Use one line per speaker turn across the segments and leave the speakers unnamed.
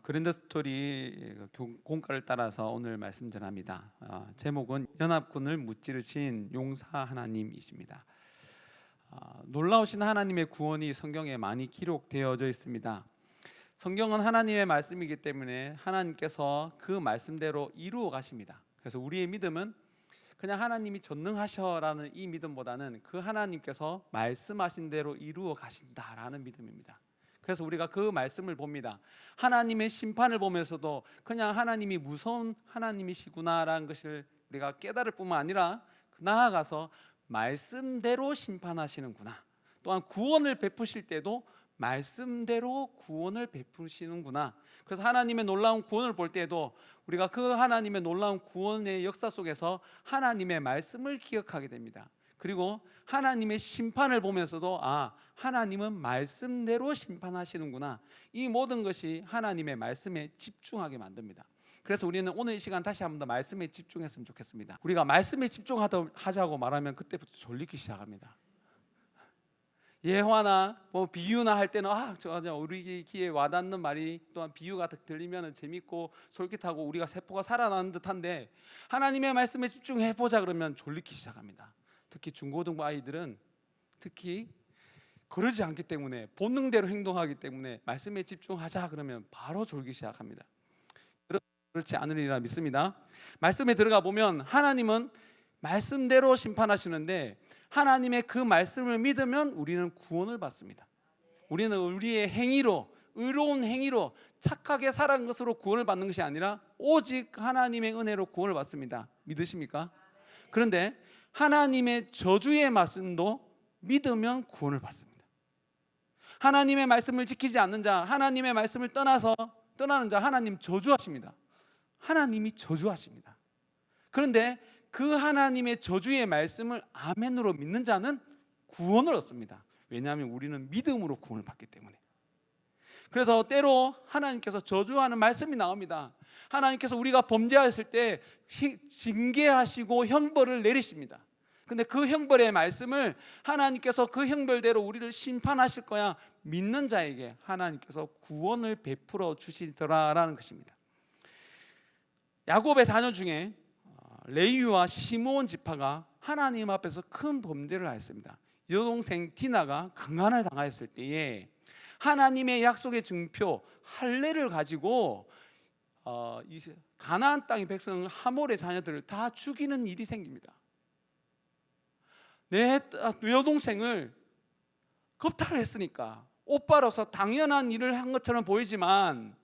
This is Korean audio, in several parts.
그랜드 스토리 공과를 따라서 오늘 말씀 전합니다. 제목은 연합군을 무찌르신 용사 하나님이십니다. 놀라우신 하나님의 구원이 성경에 많이 기록되어져 있습니다. 성경은 하나님의 말씀이기 때문에 하나님께서 그 말씀대로 이루어 가십니다. 그래서 우리의 믿음은 그냥 하나님이 전능하셔라는 이 믿음보다는 그 하나님께서 말씀하신 대로 이루어 가신다라는 믿음입니다. 그래서 우리가 그 말씀을 봅니다. 하나님의 심판을 보면서도 그냥 하나님이 무서운 하나님이시구나라는 것을 우리가 깨달을 뿐만 아니라 나아가서 말씀대로 심판하시는구나, 또한 구원을 베푸실 때도 말씀대로 구원을 베푸시는구나. 그래서 하나님의 놀라운 구원을 볼 때에도 우리가 그 하나님의 놀라운 구원의 역사 속에서 하나님의 말씀을 기억하게 됩니다. 그리고 하나님의 심판을 보면서도 하나님은 말씀대로 심판하시는구나, 이 모든 것이 하나님의 말씀에 집중하게 만듭니다. 그래서 우리는 오늘 이 시간 다시 한번 더 말씀에 집중했으면 좋겠습니다. 우리가 말씀에 집중하자고 말하면 그때부터 졸리기 시작합니다. 예화나 비유나 할 때는 우리 귀에 와닿는 말이, 또한 비유가 들리면 재밌고 솔깃하고 우리가 세포가 살아나는 듯한데, 하나님의 말씀에 집중해보자 그러면 졸리기 시작합니다. 특히 중고등부 아이들은 특히 그러지 않기 때문에, 본능대로 행동하기 때문에 말씀에 집중하자 그러면 바로 졸기 시작합니다. 그렇지 않으리라 믿습니다. 말씀에 들어가 보면 하나님은 말씀대로 심판하시는데, 하나님의 그 말씀을 믿으면 우리는 구원을 받습니다. 우리는 우리의 행위로, 의로운 행위로 착하게 살아간 것으로 구원을 받는 것이 아니라 오직 하나님의 은혜로 구원을 받습니다. 믿으십니까? 그런데 하나님의 저주의 말씀도 믿으면 구원을 받습니다. 하나님의 말씀을 지키지 않는 자, 하나님의 말씀을 떠나는 자, 하나님 저주하십니다. 하나님이 저주하십니다. 그런데 그 하나님의 저주의 말씀을 아멘으로 믿는 자는 구원을 얻습니다. 왜냐하면 우리는 믿음으로 구원을 받기 때문에. 그래서 때로 하나님께서 저주하는 말씀이 나옵니다. 하나님께서 우리가 범죄했을 때 징계하시고 형벌을 내리십니다. 근데 그 형벌의 말씀을 하나님께서 그 형벌대로 우리를 심판하실 거야 믿는 자에게 하나님께서 구원을 베풀어 주시더라라는 것입니다. 야곱의 자녀 중에 레위와 시므온 지파가 하나님 앞에서 큰 범죄를 하였습니다. 여동생 디나가 강간을 당하였을 때에 하나님의 약속의 증표 할례를 가지고 가나안 땅의 백성 하몰의 자녀들을 다 죽이는 일이 생깁니다. 내 여동생을 겁탈을 했으니까 오빠로서 당연한 일을 한 것처럼 보이지만,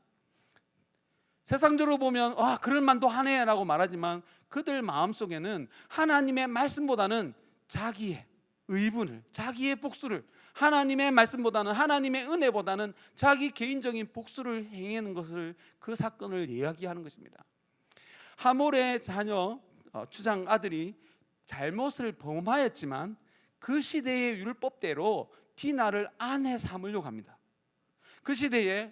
세상적으로 보면 그럴 만도 하네라고 말하지만, 그들 마음속에는 하나님의 말씀보다는 자기의 의분을, 자기의 복수를, 하나님의 말씀보다는, 하나님의 은혜보다는 자기 개인적인 복수를 행하는 것을, 그 사건을 이야기하는 것입니다. 하몰의 자녀 추장 아들이 잘못을 범하였지만 그 시대의 율법대로 디나를 아내 삼으려고 합니다. 그 시대에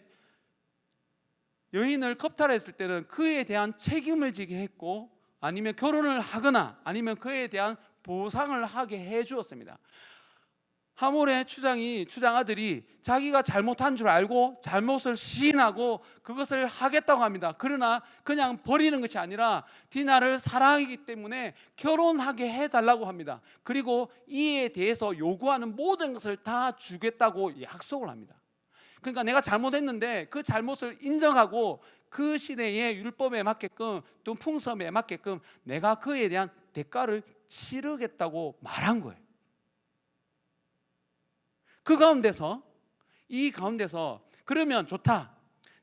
여인을 겁탈했을 때는 그에 대한 책임을 지게 했고, 아니면 결혼을 하거나 아니면 그에 대한 보상을 하게 해 주었습니다. 하몰의 추장 아들이 자기가 잘못한 줄 알고 잘못을 시인하고 그것을 하겠다고 합니다. 그러나 그냥 버리는 것이 아니라 디나를 사랑하기 때문에 결혼하게 해달라고 합니다. 그리고 이에 대해서 요구하는 모든 것을 다 주겠다고 약속을 합니다. 그러니까 내가 잘못했는데 그 잘못을 인정하고 그 시대의 율법에 맞게끔, 또 풍습에 맞게끔 내가 그에 대한 대가를 치르겠다고 말한 거예요. 이 가운데서 그러면 좋다,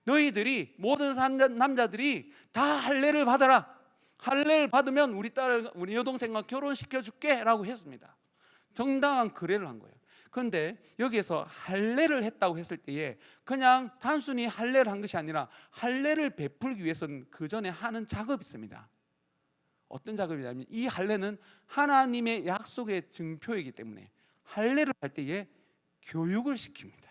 너희들이 모든 남자들이 다 할례를 받아라, 할례를 받으면 우리 여동생과 결혼시켜 줄게 라고 했습니다. 정당한 거래를 한 거예요. 그런데 여기에서 할례를 했다고 했을 때에 그냥 단순히 할례를 한 것이 아니라 할례를 베풀기 위해서는 그 전에 하는 작업이 있습니다. 어떤 작업이냐면, 이 할례는 하나님의 약속의 증표이기 때문에 할례를 할 때에 교육을 시킵니다.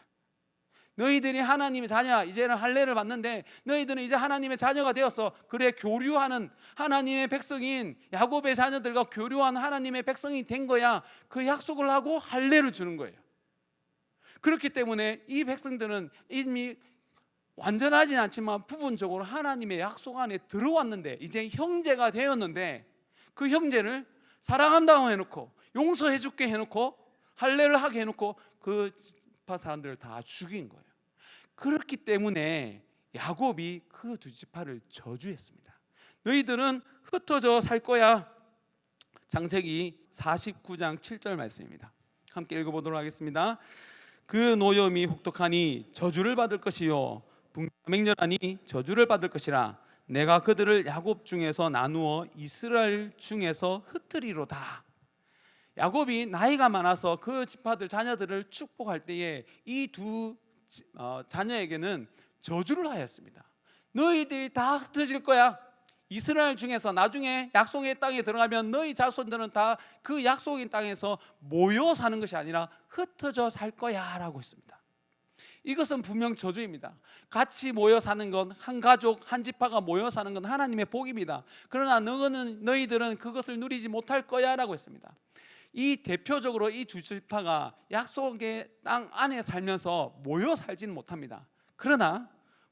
너희들이 하나님의 자녀야, 이제는 할례를 받는데 너희들은 이제 하나님의 자녀가 되었어. 그래, 교류하는 하나님의 백성인 야곱의 자녀들과 교류하는 하나님의 백성이 된 거야. 그 약속을 하고 할례를 주는 거예요. 그렇기 때문에 이 백성들은 이미 완전하진 않지만 부분적으로 하나님의 약속 안에 들어왔는데, 이제 형제가 되었는데, 그 형제를 사랑한다고 해놓고 용서해 줄게 해놓고 할례를 하게 해놓고 그 지파 사람들을 다 죽인 거예요. 그렇기 때문에 야곱이 그 두 지파를 저주했습니다. 너희들은 흩어져 살 거야. 창세기 49장 7절 말씀입니다. 함께 읽어보도록 하겠습니다. 그 노염이 혹독하니 저주를 받을 것이요 맹렬하니 저주를 받을 것이라. 내가 그들을 야곱 중에서 나누어 이스라엘 중에서 흩으리로다. 야곱이 나이가 많아서 그 지파들 자녀들을 축복할 때에 이 두 자녀에게는 저주를 하였습니다. 너희들이 다 흩어질 거야. 이스라엘 중에서 나중에 약속의 땅에 들어가면 너희 자손들은 다 그 약속의 땅에서 모여 사는 것이 아니라 흩어져 살 거야 라고 했습니다. 이것은 분명 저주입니다. 같이 모여 사는 건, 한 가족 한 지파가 모여 사는 건 하나님의 복입니다. 그러나 너희들은 그것을 누리지 못할 거야 라고 했습니다. 이 대표적으로 이 두 지파가 약속의 땅 안에 살면서 모여 살지는 못합니다. 그러나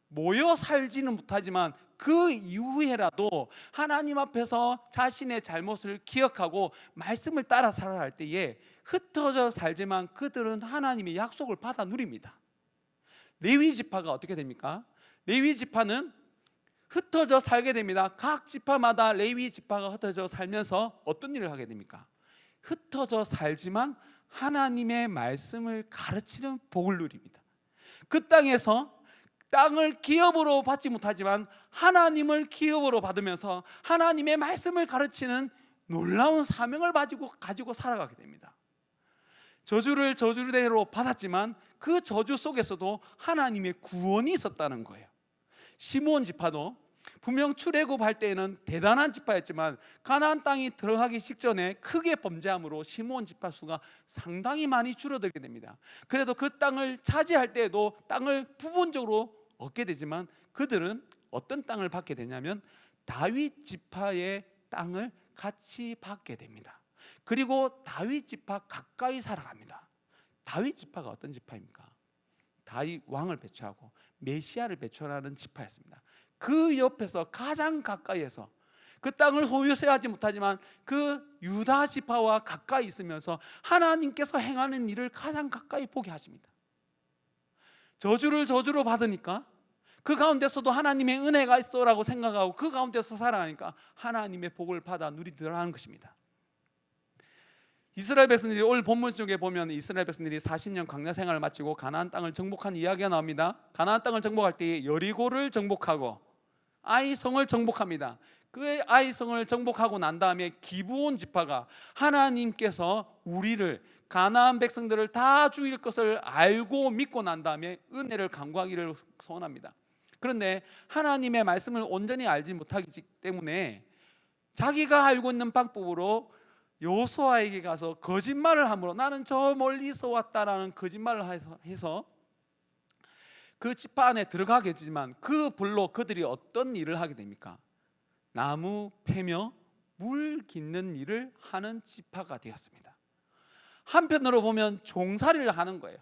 모여 살지는 못하지만 그 이후에라도 하나님 앞에서 자신의 잘못을 기억하고 말씀을 따라 살아갈 때에 흩어져 살지만 그들은 하나님의 약속을 받아 누립니다. 레위 지파가 어떻게 됩니까? 레위 지파는 흩어져 살게 됩니다. 각 지파마다 레위 지파가 흩어져 살면서 어떤 일을 하게 됩니까? 흩어져 살지만 하나님의 말씀을 가르치는 복을 누립니다. 그 땅에서 땅을 기업으로 받지 못하지만 하나님을 기업으로 받으면서 하나님의 말씀을 가르치는 놀라운 사명을 가지고 살아가게 됩니다. 저주를 저주대로 받았지만 그 저주 속에서도 하나님의 구원이 있었다는 거예요. 시므온 지파도 분명 출애굽할 때에는 대단한 지파였지만 가나안 땅이 들어가기 직전에 크게 범죄함으로 시므온 지파 수가 상당히 많이 줄어들게 됩니다. 그래도 그 땅을 차지할 때에도 땅을 부분적으로 얻게 되지만 그들은 어떤 땅을 받게 되냐면 다윗 지파의 땅을 같이 받게 됩니다. 그리고 다윗 지파 가까이 살아갑니다. 다윗 지파가 어떤 지파입니까? 다윗 왕을 배출하고 메시아를 배출하는 지파였습니다. 그 옆에서 가장 가까이에서 그 땅을 소유하지 못하지만 그 유다 지파와 가까이 있으면서 하나님께서 행하는 일을 가장 가까이 보게 하십니다. 저주를 저주로 받으니까 그 가운데서도 하나님의 은혜가 있어라고 생각하고 그 가운데서 살아가니까 하나님의 복을 받아 누리더라는 것입니다. 이스라엘 백성들이 오늘 본문 쪽에 보면 이스라엘 백성들이 40년 광야 생활을 마치고 가나안 땅을 정복한 이야기가 나옵니다. 가나안 땅을 정복할 때 여리고를 정복하고 아이성을 정복합니다. 그 아이성을 정복하고 난 다음에 기브온 지파가 하나님께서 우리를 가나안 백성들을 다 죽일 것을 알고 믿고 난 다음에 은혜를 간구하기를 소원합니다. 그런데 하나님의 말씀을 온전히 알지 못하기 때문에 자기가 알고 있는 방법으로 여호수아에게 가서 거짓말을 함으로 나는 저 멀리서 왔다라는 거짓말을 해서 그 지파 안에 들어가게 되지만 그 불로 그들이 어떤 일을 하게 됩니까? 나무 패며 물 깃는 일을 하는 지파가 되었습니다. 한편으로 보면 종살이를 하는 거예요.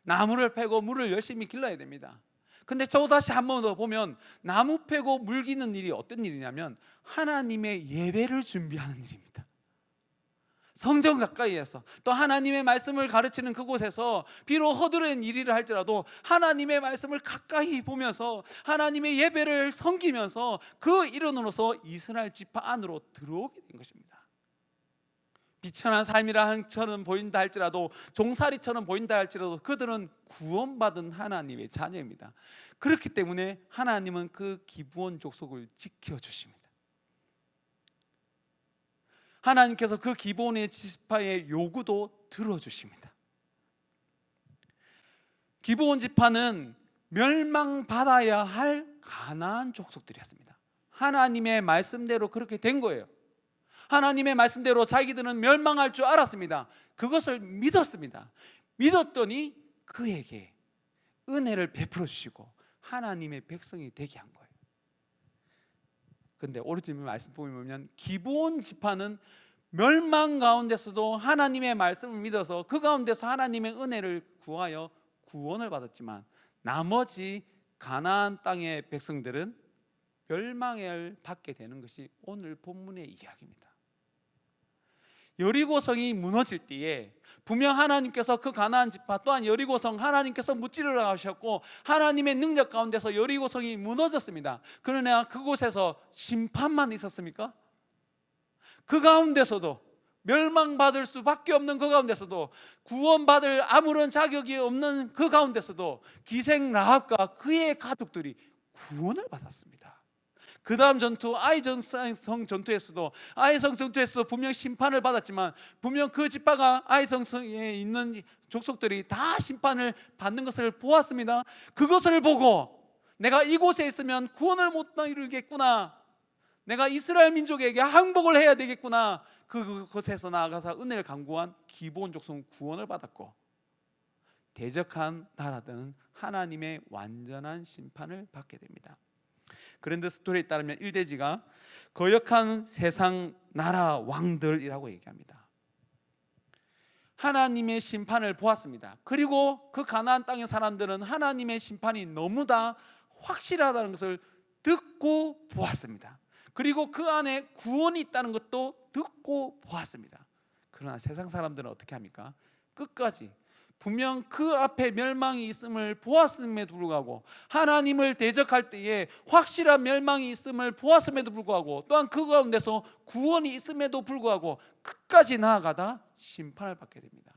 나무를 패고 물을 열심히 길러야 됩니다. 근데 저 다시 한 번 더 보면 나무 패고 물 깃는 일이 어떤 일이냐면 하나님의 예배를 준비하는 일입니다. 성전 가까이에서 또 하나님의 말씀을 가르치는 그곳에서 비록 허드렛 일을 할지라도 하나님의 말씀을 가까이 보면서 하나님의 예배를 섬기면서 그 일원으로서 이스라엘 지파 안으로 들어오게 된 것입니다. 비천한 삶이라처럼 보인다 할지라도 종살이처럼 보인다 할지라도 그들은 구원받은 하나님의 자녀입니다. 그렇기 때문에 하나님은 그 기브온 족속을 지켜주십니다. 하나님께서 그 기브온의 지파의 요구도 들어주십니다. 기브온 지파는 멸망받아야 할 가나안 족속들이었습니다. 하나님의 말씀대로 그렇게 된 거예요. 하나님의 말씀대로 자기들은 멸망할 줄 알았습니다. 그것을 믿었습니다. 믿었더니 그에게 은혜를 베풀어 주시고 하나님의 백성이 되게 한 거예요. 그런데 오른쪽 말씀 보면 기브온 지파는 멸망 가운데서도 하나님의 말씀을 믿어서 그 가운데서 하나님의 은혜를 구하여 구원을 받았지만 나머지 가나안 땅의 백성들은 멸망을 받게 되는 것이 오늘 본문의 이야기입니다. 여리고성이 무너질 때에 분명 하나님께서 그 가나안 지파 또한 여리고성 하나님께서 무찌르러 가셨고 하나님의 능력 가운데서 여리고성이 무너졌습니다. 그러나 그곳에서 심판만 있었습니까? 그 가운데서도 멸망받을 수밖에 없는 그 가운데서도 구원받을 아무런 자격이 없는 그 가운데서도 기생 라합과 그의 가족들이 구원을 받았습니다. 그 다음 전투 아이성 전투에서도 분명 심판을 받았지만 분명 그 지파가 아이성성에 있는 족속들이 다 심판을 받는 것을 보았습니다. 그것을 보고 내가 이곳에 있으면 구원을 못 이루겠구나, 내가 이스라엘 민족에게 항복을 해야 되겠구나, 그곳에서 나아가서 은혜를 간구한 기브온 족속은 구원을 받았고 대적한 나라들은 하나님의 완전한 심판을 받게 됩니다. 그랜드 스토리에 따르면 일대지가 거역한 세상 나라 왕들이라고 얘기합니다. 하나님의 심판을 보았습니다. 그리고 그 가나안 땅의 사람들은 하나님의 심판이 너무나 확실하다는 것을 듣고 보았습니다. 그리고 그 안에 구원이 있다는 것도 듣고 보았습니다. 그러나 세상 사람들은 어떻게 합니까? 끝까지 분명 그 앞에 멸망이 있음을 보았음에도 불구하고, 하나님을 대적할 때에 확실한 멸망이 있음을 보았음에도 불구하고, 또한 그 가운데서 구원이 있음에도 불구하고 끝까지 나아가다 심판을 받게 됩니다.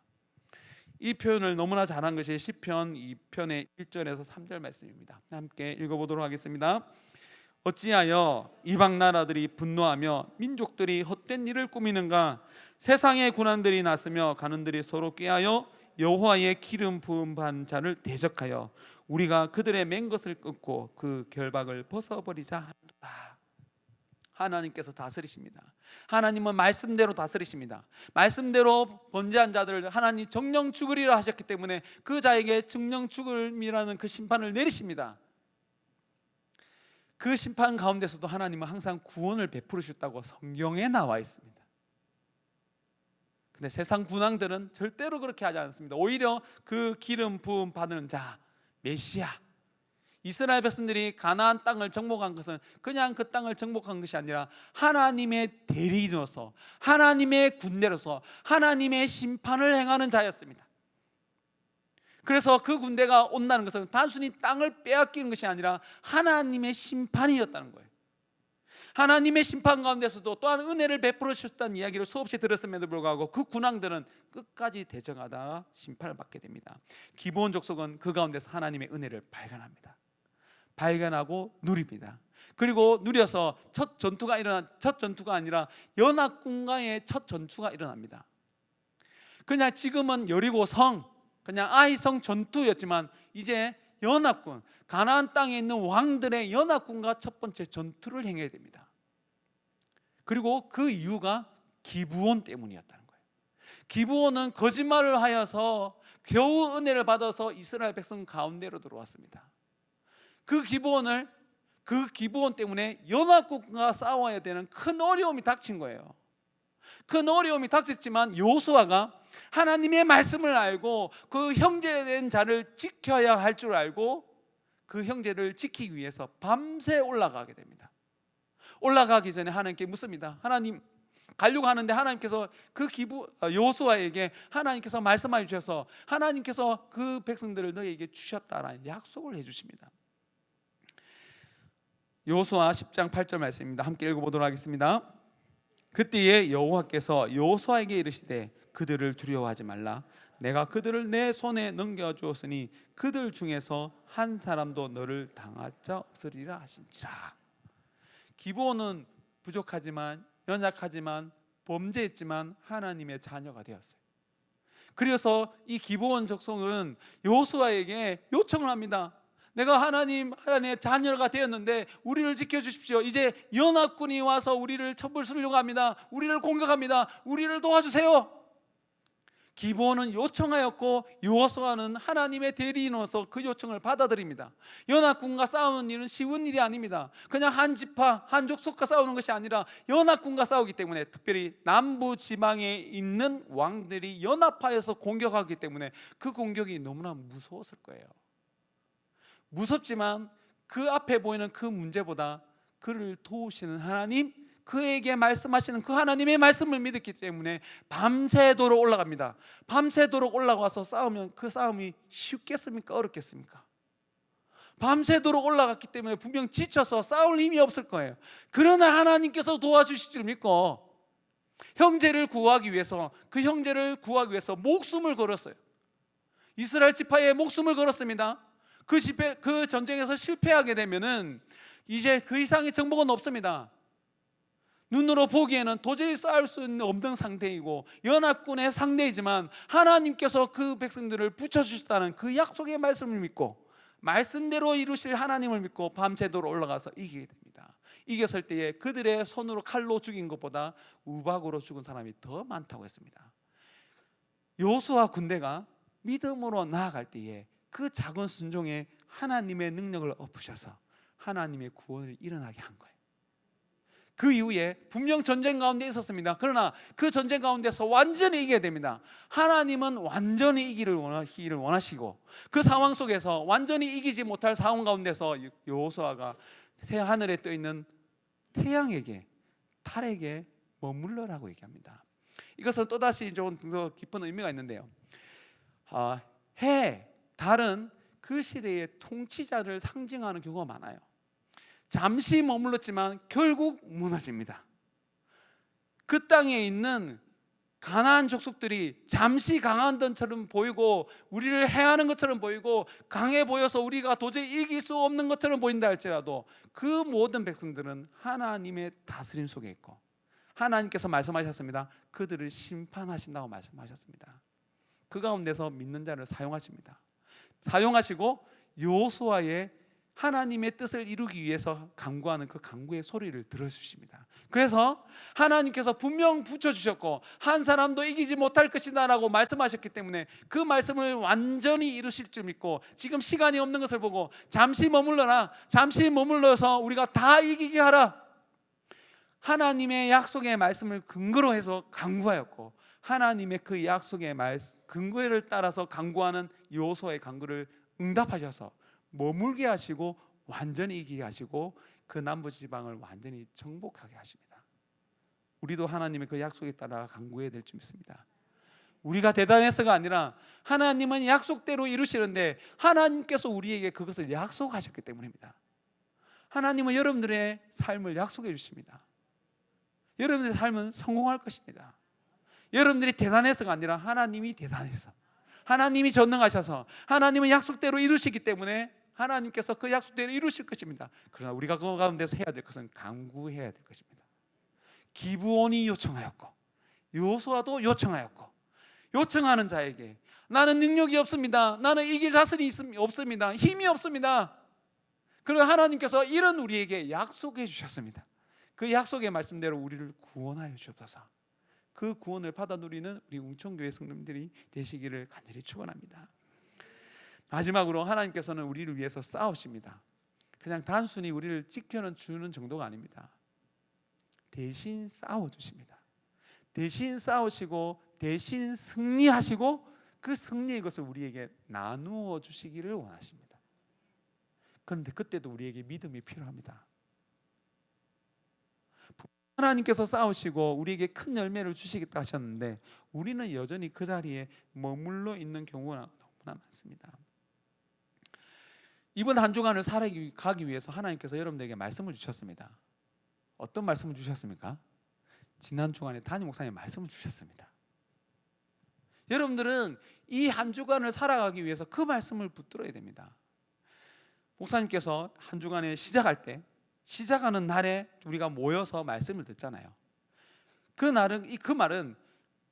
이 표현을 너무나 잘한 것이 시편 2편의 1절에서 3절 말씀입니다. 함께 읽어보도록 하겠습니다. 어찌하여 이방 나라들이 분노하며 민족들이 헛된 일을 꾸미는가? 세상의 군왕들이 나서며 가는들이 서로 꾀하여 여호와의 기름 부은 자를 대적하여 우리가 그들의 맨 것을 끊고 그 결박을 벗어버리자 한다. 하나님께서 다스리십니다. 하나님은 말씀대로 다스리십니다. 말씀대로 번제한 자들을 하나님 정령 죽으리라 하셨기 때문에 그 자에게 정령 죽음이라는 그 심판을 내리십니다. 그 심판 가운데서도 하나님은 항상 구원을 베푸셨다고 성경에 나와 있습니다. 근데 세상 군왕들은 절대로 그렇게 하지 않습니다. 오히려 그 기름 부음 받는 자 메시아, 이스라엘 백성들이 가나안 땅을 정복한 것은 그냥 그 땅을 정복한 것이 아니라 하나님의 대리인으로서, 하나님의 군대로서 하나님의 심판을 행하는 자였습니다. 그래서 그 군대가 온다는 것은 단순히 땅을 빼앗기는 것이 아니라 하나님의 심판이었다는 거예요. 하나님의 심판 가운데서도 또한 은혜를 베풀어 주셨다는 이야기를 수없이 들었음에도 불구하고 그 군왕들은 끝까지 대적하다 심판을 받게 됩니다. 기브온 족속은 그 가운데서 하나님의 은혜를 발견합니다. 발견하고 누립니다. 그리고 누려서 첫 전투가 아니라 연합군과의 첫 전투가 일어납니다. 그냥 지금은 여리고성, 그냥 아이성 전투였지만 이제 연합군, 가나안 땅에 있는 왕들의 연합군과 첫 번째 전투를 행해야 됩니다. 그리고 그 이유가 기브온 때문이었다는 거예요. 기브온은 거짓말을 하여서 겨우 은혜를 받아서 이스라엘 백성 가운데로 들어왔습니다. 그 기브온 때문에 연합군과 싸워야 되는 큰 어려움이 닥친 거예요. 큰 어려움이 닥쳤지만 여호수아가 하나님의 말씀을 알고 그 형제된 자를 지켜야 할 줄 알고 그 형제를 지키기 위해서 밤새 올라가게 됩니다. 올라가기 전에 하나님께 묻습니다. 하나님, 가려고 하는데 하나님께서 여호수아에게 하나님께서 말씀해 주셔서 하나님께서 그 백성들을 너에게 주셨다라는 약속을 해주십니다. 여호수아 10장 8절 말씀입니다. 함께 읽어보도록 하겠습니다. 그때에 여호와께서 여호수아에게 이르시되 그들을 두려워하지 말라. 내가 그들을 내 손에 넘겨주었으니 그들 중에서 한 사람도 너를 당할 자 없으리라 하신지라. 기브온은 부족하지만 연약하지만 범죄했지만 하나님의 자녀가 되었어요. 그래서 이 기브온 족속은 여호수아에게 요청을 합니다. 내가 하나님의 자녀가 되었는데 우리를 지켜주십시오. 이제 연합군이 와서 우리를 쳐부수려고 합니다. 우리를 공격합니다. 우리를 도와주세요. 기브온은 요청하였고 여호수아는 하나님의 대리인으로서 그 요청을 받아들입니다. 연합군과 싸우는 일은 쉬운 일이 아닙니다. 그냥 한 지파, 한 족속과 싸우는 것이 아니라 연합군과 싸우기 때문에, 특별히 남부 지방에 있는 왕들이 연합하여서 공격하기 때문에 그 공격이 너무나 무서웠을 거예요. 무섭지만 그 앞에 보이는 그 문제보다 그를 도우시는 하나님, 그에게 말씀하시는 그 하나님의 말씀을 믿었기 때문에 밤새도록 올라갑니다. 밤새도록 올라가서 싸우면 그 싸움이 쉽겠습니까? 어렵겠습니까? 밤새도록 올라갔기 때문에 분명 지쳐서 싸울 힘이 없을 거예요. 그러나 하나님께서 도와주실 줄 믿고 형제를 구하기 위해서, 그 형제를 구하기 위해서 목숨을 걸었어요. 이스라엘 지파에 목숨을 걸었습니다. 그 전쟁에서 실패하게 되면은 이제 그 이상의 정복은 없습니다. 눈으로 보기에는 도저히 싸울 수 없는 상태이고 연합군의 상대이지만 하나님께서 그 백성들을 붙여주셨다는 그 약속의 말씀을 믿고 말씀대로 이루실 하나님을 믿고 밤새도록 올라가서 이기게 됩니다. 이겼을 때에 그들의 손으로 칼로 죽인 것보다 우박으로 죽은 사람이 더 많다고 했습니다. 여호수아 군대가 믿음으로 나아갈 때에 그 작은 순종에 하나님의 능력을 엎으셔서 하나님의 구원을 일어나게 한 거예요. 그 이후에 분명 전쟁 가운데 있었습니다. 그러나 그 전쟁 가운데서 완전히 이겨야 됩니다. 하나님은 완전히 이기를 원하시고 그 상황 속에서 완전히 이기지 못할 상황 가운데서 여호수아가 하늘에 떠 있는 태양에게, 달에게 머물러라고 얘기합니다. 이것은 또다시 좀 더 깊은 의미가 있는데요, 해, 달은 그 시대의 통치자를 상징하는 경우가 많아요. 잠시 머물렀지만 결국 무너집니다. 그 땅에 있는 가나안 족속들이 잠시 강한 것처럼 보이고 우리를 해하는 것처럼 보이고 강해 보여서 우리가 도저히 이길 수 없는 것처럼 보인다 할지라도 그 모든 백성들은 하나님의 다스림 속에 있고 하나님께서 말씀하셨습니다. 그들을 심판하신다고 말씀하셨습니다. 그 가운데서 믿는 자를 사용하십니다. 사용하시고 여호수아의 하나님의 뜻을 이루기 위해서 간구하는 그 간구의 소리를 들어주십니다. 그래서 하나님께서 분명 붙여주셨고 한 사람도 이기지 못할 것이다 라고 말씀하셨기 때문에 그 말씀을 완전히 이루실 줄 믿고 지금 시간이 없는 것을 보고 잠시 머물러라, 잠시 머물러서 우리가 다 이기게 하라, 하나님의 약속의 말씀을 근거로 해서 간구하였고 하나님의 그 약속의 근거를 따라서 간구하는 여호수아의 간구를 응답하셔서 머물게 하시고 완전히 이기게 하시고 그 남부지방을 완전히 정복하게 하십니다. 우리도 하나님의 그 약속에 따라 간구해야 될 줄 믿습니다. 우리가 대단해서가 아니라 하나님은 약속대로 이루시는데 하나님께서 우리에게 그것을 약속하셨기 때문입니다. 하나님은 여러분들의 삶을 약속해 주십니다. 여러분들의 삶은 성공할 것입니다. 여러분들이 대단해서가 아니라 하나님이 대단해서, 하나님이 전능하셔서 하나님은 약속대로 이루시기 때문에 하나님께서 그 약속대로 이루실 것입니다. 그러나 우리가 그 가운데서 해야 될 것은 간구해야 될 것입니다. 기브온이 요청하였고 여호수아도 요청하였고, 요청하는 자에게 나는 능력이 없습니다, 나는 이길 자신이 없습니다, 힘이 없습니다. 그러나 하나님께서 이런 우리에게 약속해 주셨습니다. 그 약속의 말씀대로 우리를 구원하여 주옵소서. 그 구원을 받아 누리는 우리 웅천교회 성도님들이 되시기를 간절히 축원합니다. 마지막으로 하나님께서는 우리를 위해서 싸우십니다. 그냥 단순히 우리를 지켜주는 정도가 아닙니다. 대신 싸워주십니다. 대신 싸우시고 대신 승리하시고 그 승리의 것을 우리에게 나누어 주시기를 원하십니다. 그런데 그때도 우리에게 믿음이 필요합니다. 하나님께서 싸우시고 우리에게 큰 열매를 주시겠다 하셨는데 우리는 여전히 그 자리에 머물러 있는 경우가 너무나 많습니다. 이번 한 주간을 살아가기 위해서 하나님께서 여러분들에게 말씀을 주셨습니다. 어떤 말씀을 주셨습니까? 지난 주간에 담임 목사님 말씀을 주셨습니다. 여러분들은 이 한 주간을 살아가기 위해서 그 말씀을 붙들어야 됩니다. 목사님께서 한 주간에 시작하는 날에 우리가 모여서 말씀을 듣잖아요. 그 말은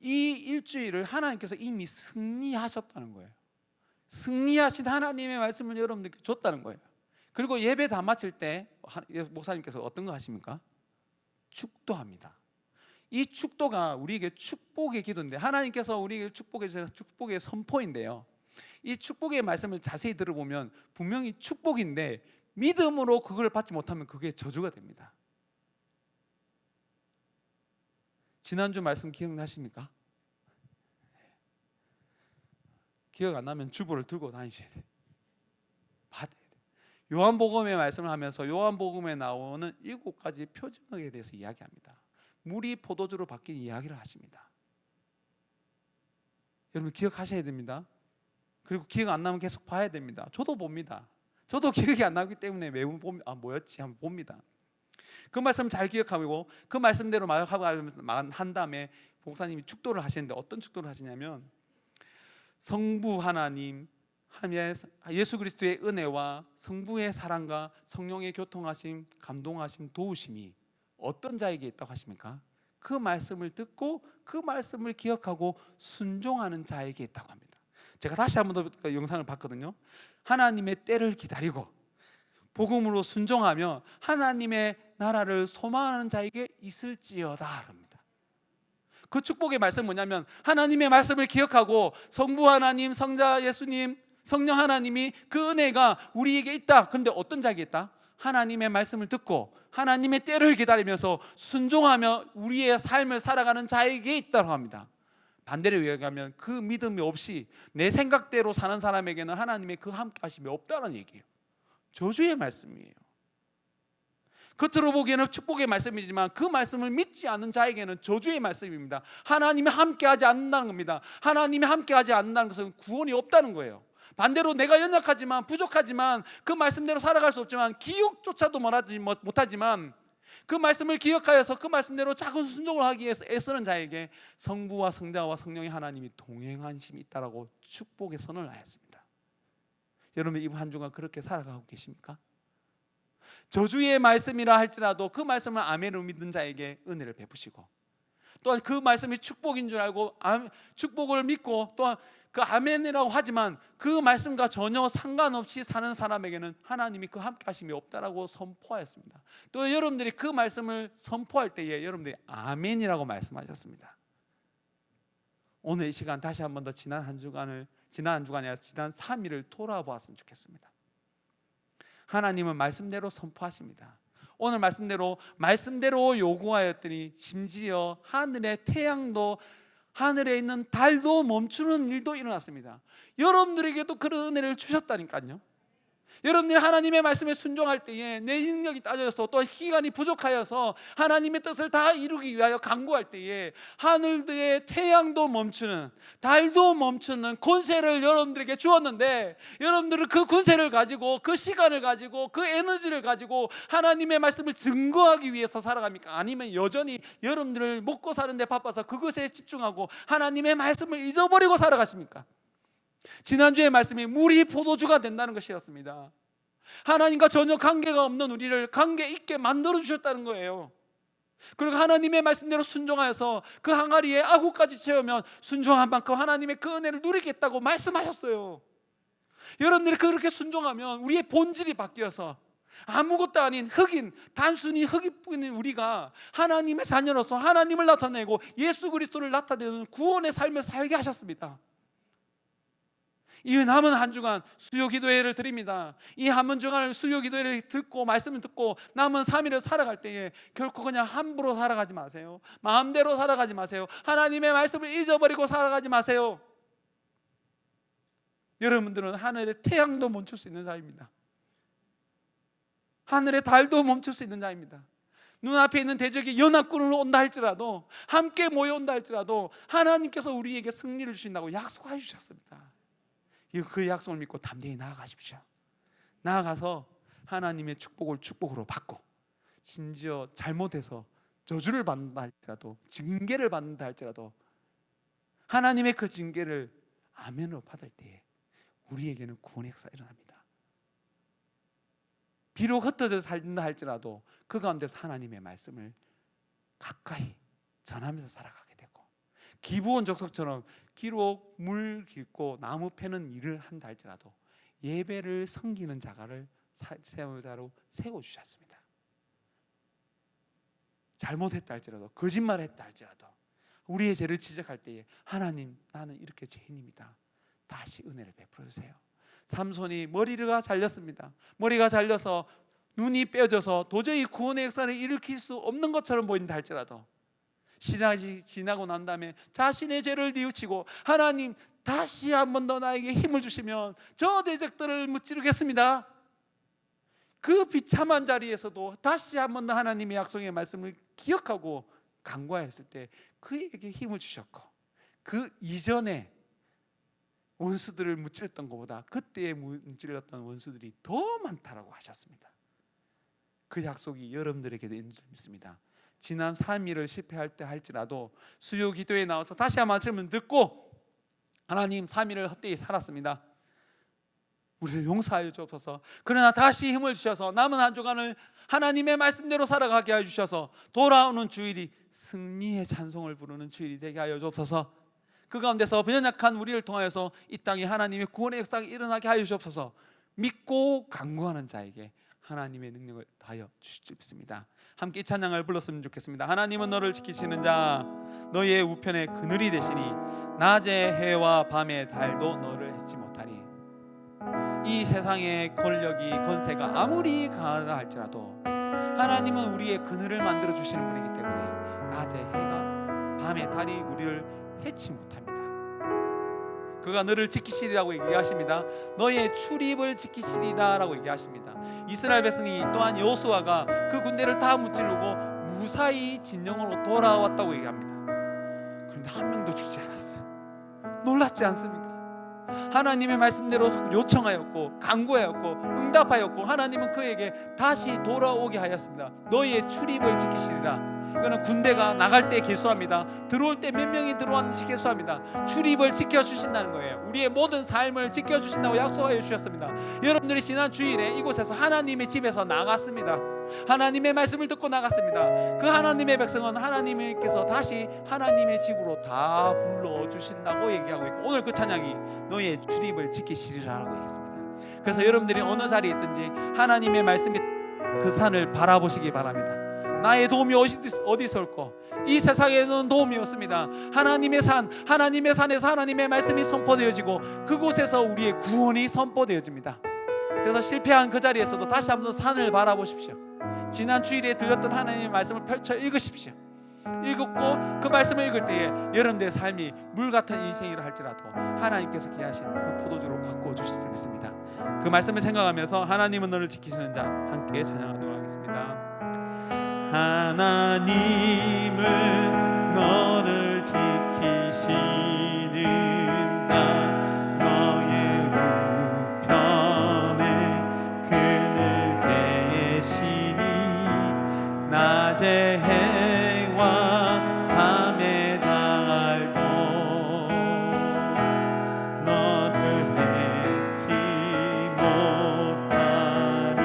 이 일주일을 하나님께서 이미 승리하셨다는 거예요. 승리하신 하나님의 말씀을 여러분들께 줬다는 거예요. 그리고 예배 다 마칠 때 목사님께서 어떤 거 하십니까? 축도합니다. 이 축도가 우리에게 축복의 기도인데 하나님께서 우리에게 축복해 주셔서 축복의 선포인데요, 이 축복의 말씀을 자세히 들어보면 분명히 축복인데 믿음으로 그걸 받지 못하면 그게 저주가 됩니다. 지난주 말씀 기억나십니까? 기억 안 나면 주보를 들고 다니셔야 돼요. 받아야 돼요. 요한복음의 말씀을 하면서 요한복음에 나오는 7가지 표적에 대해서 이야기합니다. 물이 포도주로 바뀐 이야기를 하십니다. 여러분 기억하셔야 됩니다. 그리고 기억 안 나면 계속 봐야 됩니다. 저도 봅니다. 저도 기억이 안 나기 때문에 매번 뭐였지 한번 봅니다. 그 말씀 잘 기억하고 그 말씀대로 한 다음에 목사님이 축도를 하시는데 어떤 축도를 하시냐면 성부 하나님, 예수 그리스도의 은혜와 성부의 사랑과 성령의 교통하심, 감동하심, 도우심이 어떤 자에게 있다고 하십니까? 그 말씀을 듣고 그 말씀을 기억하고 순종하는 자에게 있다고 합니다. 제가 다시 한번 더 영상을 봤거든요. 하나님의 때를 기다리고 복음으로 순종하며 하나님의 나라를 소망하는 자에게 있을지어다 합니다. 그 축복의 말씀은 뭐냐면 하나님의 말씀을 기억하고 성부 하나님, 성자 예수님, 성령 하나님이 그 은혜가 우리에게 있다. 그런데 어떤 자에게 있다? 하나님의 말씀을 듣고 하나님의 때를 기다리면서 순종하며 우리의 삶을 살아가는 자에게 있다고 합니다. 반대로 이야기하면 그 믿음이 없이 내 생각대로 사는 사람에게는 하나님의 그 함께하심이 없다는 얘기예요. 저주의 말씀이에요. 겉으로 보기에는 축복의 말씀이지만 그 말씀을 믿지 않는 자에게는 저주의 말씀입니다. 하나님이 함께하지 않는다는 겁니다. 하나님이 함께하지 않는다는 것은 구원이 없다는 거예요. 반대로 내가 연약하지만 부족하지만 그 말씀대로 살아갈 수 없지만 기억조차도 못하지만 그 말씀을 기억하여서 그 말씀대로 작은 순종을 하기 위해서 애쓰는 자에게 성부와 성자와 성령의 하나님이 동행하심이 있다라고 축복의 선언을 하였습니다. 여러분 이번 한 주간 그렇게 살아가고 계십니까? 저주의 말씀이라 할지라도 그 말씀을 아멘으로 믿는 자에게 은혜를 베푸시고 또한 그 말씀이 축복인 줄 알고 축복을 믿고 또한 그 아멘이라고 하지만 그 말씀과 전혀 상관없이 사는 사람에게는 하나님이 그 함께 하심이 없다라고 선포하였습니다. 또 여러분들이 그 말씀을 선포할 때에 여러분들이 아멘이라고 말씀하셨습니다. 오늘 이 시간 다시 한 번 더 지난 한 주간이 아니라 지난 3일을 돌아보았으면 좋겠습니다. 하나님은 말씀대로 선포하십니다. 오늘 말씀대로 요구하였더니 심지어 하늘의 태양도 하늘에 있는 달도 멈추는 일도 일어났습니다. 여러분들에게도 그런 은혜를 주셨다니까요. 여러분들이 하나님의 말씀에 순종할 때에 내 능력이 따져서 또 기간이 부족하여서 하나님의 뜻을 다 이루기 위하여 간구할 때에 하늘의 태양도 멈추는 달도 멈추는 권세를 여러분들에게 주었는데 여러분들은 그 권세를 가지고 그 시간을 가지고 그 에너지를 가지고 하나님의 말씀을 증거하기 위해서 살아갑니까? 아니면 여전히 여러분들을 먹고 사는 데 바빠서 그것에 집중하고 하나님의 말씀을 잊어버리고 살아가십니까? 지난주의 말씀이 물이 포도주가 된다는 것이었습니다. 하나님과 전혀 관계가 없는 우리를 관계 있게 만들어 주셨다는 거예요. 그리고 하나님의 말씀대로 순종하여서 그 항아리에 아구까지 채우면 순종한 만큼 하나님의 그 은혜를 누리겠다고 말씀하셨어요. 여러분들이 그렇게 순종하면 우리의 본질이 바뀌어서 아무것도 아닌 흙인 단순히 흙인 우리가 하나님의 자녀로서 하나님을 나타내고 예수 그리스도를 나타내는 구원의 삶을 살게 하셨습니다. 이 남은 한 주간 수요 기도회를 드립니다. 이 남은 주간을 수요 기도회를 듣고 말씀을 듣고 남은 3일을 살아갈 때에 결코 그냥 함부로 살아가지 마세요. 마음대로 살아가지 마세요. 하나님의 말씀을 잊어버리고 살아가지 마세요. 여러분들은 하늘의 태양도 멈출 수 있는 자입니다. 하늘의 달도 멈출 수 있는 자입니다. 눈앞에 있는 대적이 연합군으로 온다 할지라도 함께 모여온다 할지라도 하나님께서 우리에게 승리를 주신다고 약속해 주셨습니다. 그 약속을 믿고 담대히 나아가십시오. 나아가서 하나님의 축복을 축복으로 받고 심지어 잘못해서 저주를 받는다 할지라도 징계를 받는다 할지라도 하나님의 그 징계를 아멘으로 받을 때에 우리에게는 구원의 역사가 일어납니다. 비록 흩어져 살다 할지라도 그 가운데서 하나님의 말씀을 가까이 전하면서 살아가게 되고 기브온 족속처럼 비록 물 깃고 나무 패는 일을 한다 할지라도 예배를 섬기는 자가를 세우자로 세워주셨습니다. 잘못했다 할지라도 거짓말했다 할지라도 우리의 죄를 지적할 때에 하나님 나는 이렇게 죄인입니다. 다시 은혜를 베풀어 주세요. 삼손이 머리가 잘렸습니다. 머리가 잘려서 눈이 뼈져서 도저히 구원의 역사를 일으킬 수 없는 것처럼 보인다 할지라도 지나고 난 다음에 자신의 죄를 뉘우치고 하나님 다시 한 번 더 나에게 힘을 주시면 저 대적들을 무찌르겠습니다. 그 비참한 자리에서도 다시 한번 더 하나님의 약속의 말씀을 기억하고 간구하였을 때 그에게 힘을 주셨고, 그 이전에 원수들을 무찔렀던 것보다 그때에 무찔렀던 원수들이 더 많다라고 하셨습니다. 그 약속이 여러분들에게도 있는 줄 믿습니다. 지난 3일을 실패할 때 할지라도 수요 기도에 나와서 다시 한 말씀을 듣고, 하나님 3일을 헛되이 살았습니다, 우리를 용서하여 주옵소서. 그러나 다시 힘을 주셔서 남은 한 주간을 하나님의 말씀대로 살아가게 하여 주셔서 돌아오는 주일이 승리의 찬송을 부르는 주일이 되게 하여 주옵소서. 그 가운데서 연약한 우리를 통하여서 이 땅에 하나님의 구원의 역사가 일어나게 하여 주옵소서. 믿고 간구하는 자에게 하나님의 능력을 더하여 주실 줄 믿습니다. 함께 이 찬양을 불렀으면 좋겠습니다. 하나님은 너를 지키시는 자, 너의 우편에 그늘이 되시니 낮의 해와 밤의 달도 너를 해치 못하니. 이 세상의 권력이 권세가 아무리 강하다 할지라도 하나님은 우리의 그늘을 만들어 주시는 분이기 때문에 낮의 해가 밤의 달이 우리를 해치 못합니다. 그가 너를 지키시리라고 얘기하십니다. 너의 출입을 지키시리라 라고 얘기하십니다. 이스라엘 백성이 또한 여호수아가 그 군대를 다 무찌르고 무사히 진영으로 돌아왔다고 얘기합니다. 그런데 한 명도 죽지 않았어요. 놀랍지 않습니까? 하나님의 말씀대로 요청하였고 간구하였고 응답하였고 하나님은 그에게 다시 돌아오게 하였습니다. 너의 출입을 지키시리라. 이거는 군대가 나갈 때 계수합니다. 들어올 때 몇 명이 들어왔는지 계수합니다. 출입을 지켜주신다는 거예요. 우리의 모든 삶을 지켜주신다고 약속하여 주셨습니다. 여러분들이 지난 주일에 이곳에서 하나님의 집에서 나갔습니다. 하나님의 말씀을 듣고 나갔습니다. 그 하나님의 백성은 하나님께서 다시 하나님의 집으로 다 불러주신다고 얘기하고 있고, 오늘 그 찬양이 너의 출입을 지키시리라고 얘기했습니다. 그래서 여러분들이 어느 자리에 있든지 하나님의 말씀이 그 산을 바라보시기 바랍니다. 나의 도움이 어디서 올까? 이 세상에는 도움이 없습니다. 하나님의 산에서 하나님의 말씀이 선포되어지고 그곳에서 우리의 구원이 선포되어집니다. 그래서 실패한 그 자리에서도 다시 한번 산을 바라보십시오. 지난 주일에 들렸던 하나님의 말씀을 펼쳐 읽으십시오. 읽고 그 말씀을 읽을 때에 여러분들의 삶이 물같은 인생이라 할지라도 하나님께서 기하신 그 포도주로 바꿔주실 줄 믿습니다. 그 말씀을 생각하면서 하나님은 너를 지키시는 자 함께 찬양하도록 하겠습니다. 하나님은 너를 지키시는 자, 너의 우편에 그늘 대시니 낮의 해와 밤의 달도 너를 해치 못하리.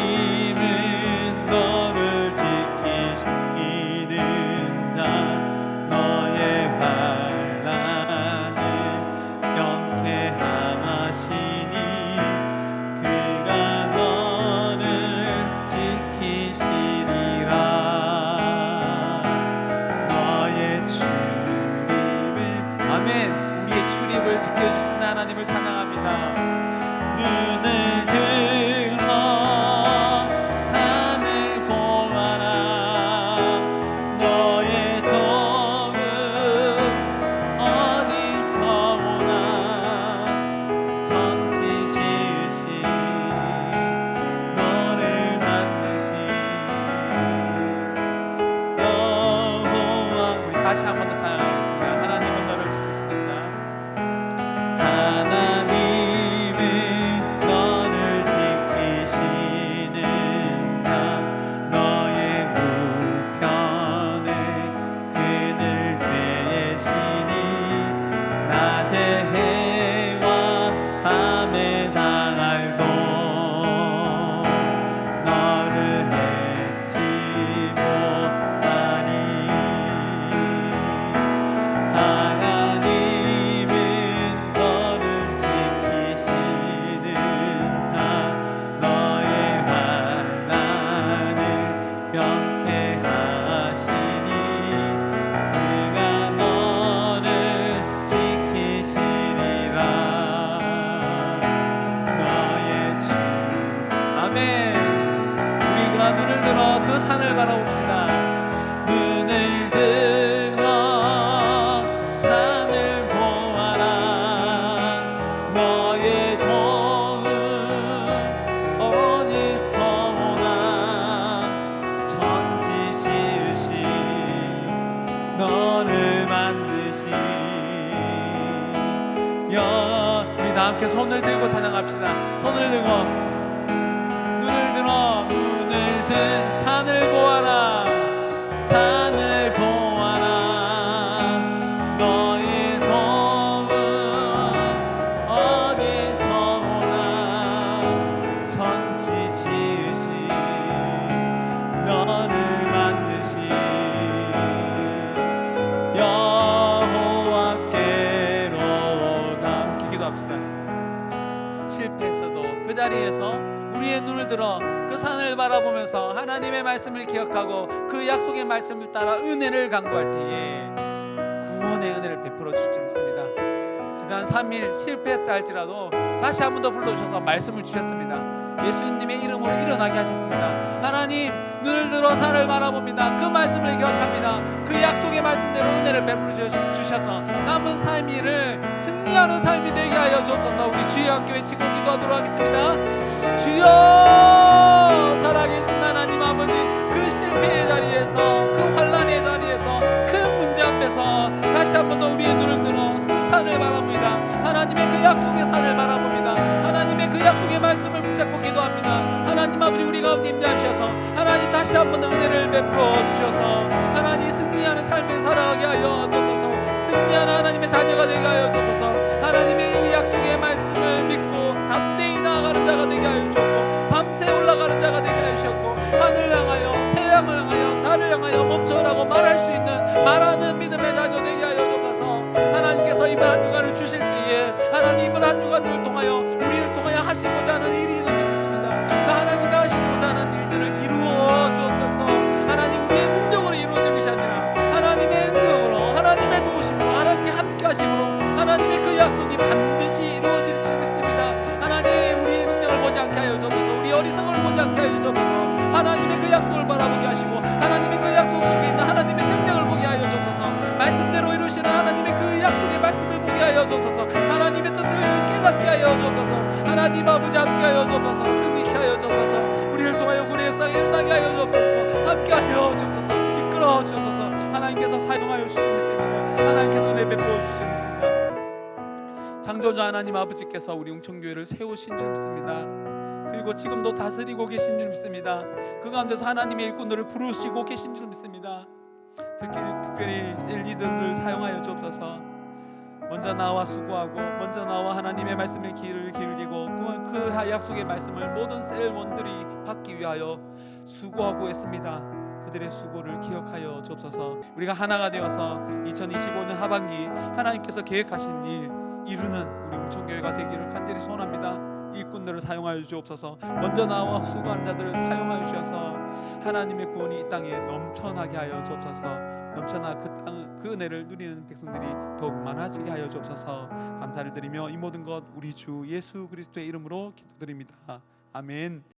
하나님은 너를 지키시는 자, 너의 환난을 명쾌하시니 그가 너를 지키시리라. 너의 출입을, 아멘. 우리의 출입을 지켜주신 하나님을 찬양합니다. 눈을 들어 산을 보아라. 너의 도움 어디서 오나. 천지 지으신 너를 만드신 여호와. 우리 다시 한 번 더 찬양하겠습니다. 하나님은 너를 지키시는 자, 하나님은 너를 지키시는 자, 너의 우편에 그늘 대시니 낮의 해와 밤의 달도 너를 해치 못하니. 하나님은 너를 지키시는 자, 너의 환난을 명쾌하시니 그가 너를 지키시리라. 너의 주, 아멘. 우리가 눈을 들어 그 산을 바라봅시다. 눈을 들어 산을 보아라. 너의 도 이렇게 손을 들고 찬양합시다. 손을 들고 눈을 들어 눈을 든 산을 보아라. 산을 보아라. 너의 도움 어디서 오나. 천지 지으신 너를 만드신 여호와께로다. 함께 기도합시다. 실패했어도 그 자리에서 우리의 눈을 들어 그 산을 바라보면서 하나님의 말씀을 기억하고 그 약속의 말씀을 따라 은혜를 간구할 때에 구원의 은혜를 베풀어 주지 않습니다. 지난 3일 실패했다 할지라도 다시 한 번 더 불러주셔서 말씀을 주셨습니다. 예수님의 이름으로 일어나게 하셨습니다. 하나님, 눈을 들어 산을 바라봅니다. 그 말씀을 기억합니다. 그 약속의 말씀대로 은혜를 베풀어 주셔서 남은 삶을 승리하는 삶이 되게 하여 주옵소서. 우리 주여 함께 외치고 기도하도록 하겠습니다. 주여, 살아계신 하나님 아버지, 그 실패의 자리에서, 그 환난의 자리에서, 큰 문제 앞에서 다시 한 번 더 우리의 눈을 들어 그 산을 바라봅니다. 하나님의 그 약속의 산을 바라봅니다. 하나님의 그 약속의 말씀을 붙잡고 기도합니다. 하나님 아버지, 우리 가운데 임재하셔서 하나님 다시 한 번 더 은혜를 베풀어 주셔서 하나님 승리하는 삶을 살아가게 하여 주옵소서. 승리하는 하나님의 자녀가 되게 하여 주옵소서. 하나님의 이 약속의 말씀을 믿고 담대히 나아가는 자가 되게 하여 주셨고, 밤새 올라가는 자가 되게 하여 주셨고, 하늘 향하여 태양을 향하여 달을 향하여 멈춰라고 말할 수 있는 말하는 믿음의 자녀 되게 하여 주옵소서. 하나님께서 이번 한 주간을 주실 때에 하나님 이번 한 주간을 통하여 우리를 통하여 하시고자 하는 일이 있는 줄 믿습니다. 그 하나님이 하시고자 하는 일들을 이루어 주옵소서. 하나님, 우리의 능력으로 이루어질 것이 아니라 하나님의 능력으로, 하나님의 도우심으로, 하나님이 함께 하심으로 하나님의 그 약속이 반드시 이루어질 줄 믿습니다. 하나님, 우리의 능력을 보지 않게 하여 주옵소서. 우리 어리석음을 보지 않게 하여 주옵소서. 하나님의 그 약속을 바라보게 하시고 하나님의 그 약속 속에 있는 하나님의 능력을 보게 하여 주옵소서. 말씀대로 이루시는 하나님의 그 약속의 말씀을 보게 하여 주옵소서. 하나님의 뜻을 깨닫게 하여 주옵소서. 하나님 아버지, 함께 하여 주옵소서. 승리케 하여 주옵소서. 우리를 통하여 구원의 역사가 일어나게 하여 주옵소서. 함께 하여 주옵소서. 이끌어 주옵소서. 하나님께서 사용하여 주실 믿습니다. 하나님께서 은혜 베풀어 주실 믿습니다. 창조자 하나님 아버지께서 우리 웅천교회를 세우신 줄 믿습니다. 그리고 지금도 다스리고 계신 줄 믿습니다. 그 가운데서 하나님의 일꾼들을 부르시고 계신 줄 믿습니다. 특별히 셀리들을 사용하여 주옵소서. 먼저 나와 수고하고 먼저 나와 하나님의 말씀에 귀를 기울이고 그 약속의 말씀을 모든 셀원들이 받기 위하여 수고하고 있습니다. 그들의 수고를 기억하여 주옵소서. 우리가 하나가 되어서 2025년 하반기 하나님께서 계획하신 일 이루는 우리 웅천교회가 되기를 간절히 소원합니다. 일꾼들을 사용하여 주옵소서. 먼저 나와 수고하는 자들을 사용하여 주셔서 하나님의 구원이 이 땅에 넘쳐나게 하여 주옵소서. 넘쳐나 그 은혜를 누리는 백성들이 더욱 많아지게 하여 주옵소서. 감사를 드리며 이 모든 것 우리 주 예수 그리스도의 이름으로 기도드립니다. 아멘.